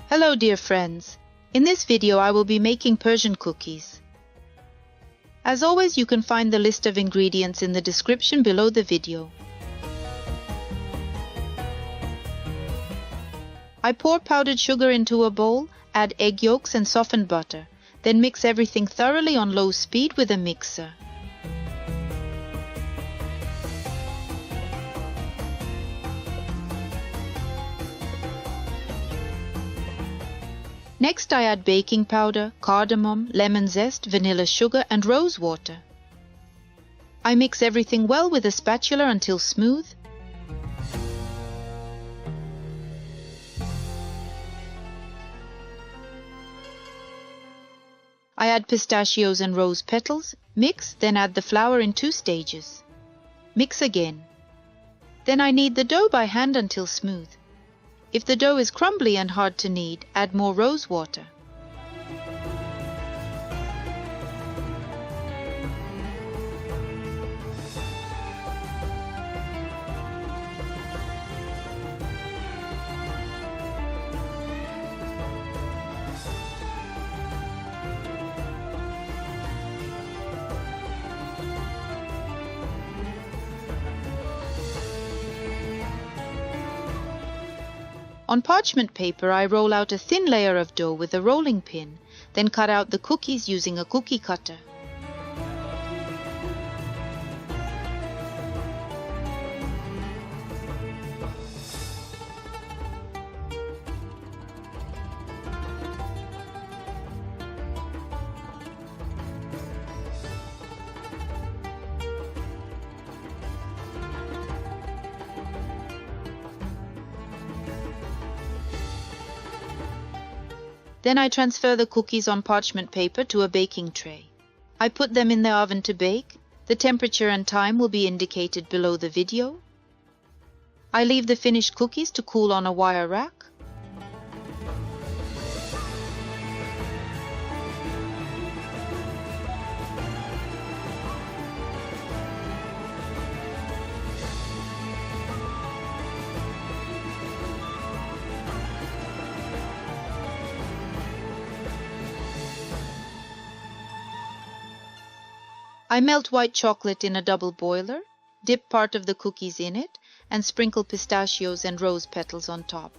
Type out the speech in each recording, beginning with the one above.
Hello dear friends, in this video I will be making Persian cookies. As always, you can find the list of ingredients in the description below the video. I pour powdered sugar into a bowl, add egg yolks and softened butter, then mix everything thoroughly on low speed with a mixer. Next I add baking powder, cardamom, lemon zest, vanilla sugar and rose water. I mix everything well with a spatula until smooth. I add pistachios and rose petals, mix, then add the flour in 2 stages. Mix again. Then I knead the dough by hand until smooth. If the dough is crumbly and hard to knead, add more rose water. On parchment paper, I roll out a thin layer of dough with a rolling pin, then cut out the cookies using a cookie cutter. Then I transfer the cookies on parchment paper to a baking tray. I put them in the oven to bake. The temperature and time will be indicated below the video. I leave the finished cookies to cool on a wire rack. I melt white chocolate in a double boiler, dip part of the cookies in it, and sprinkle pistachios and rose petals on top.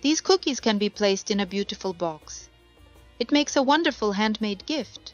These cookies can be placed in a beautiful box. It makes a wonderful handmade gift.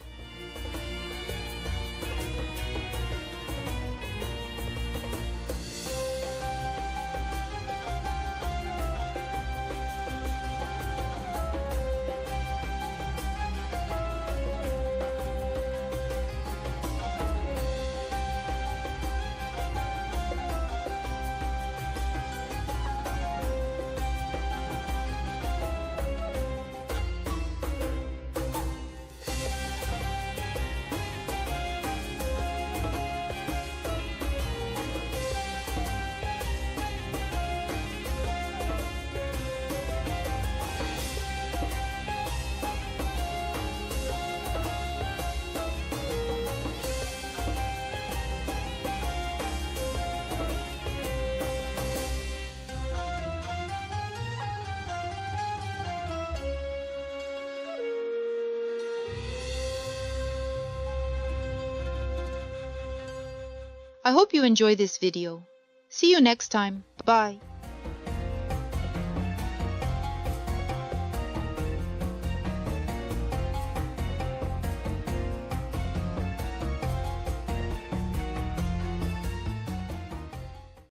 I hope you enjoy this video. See you next time. Bye.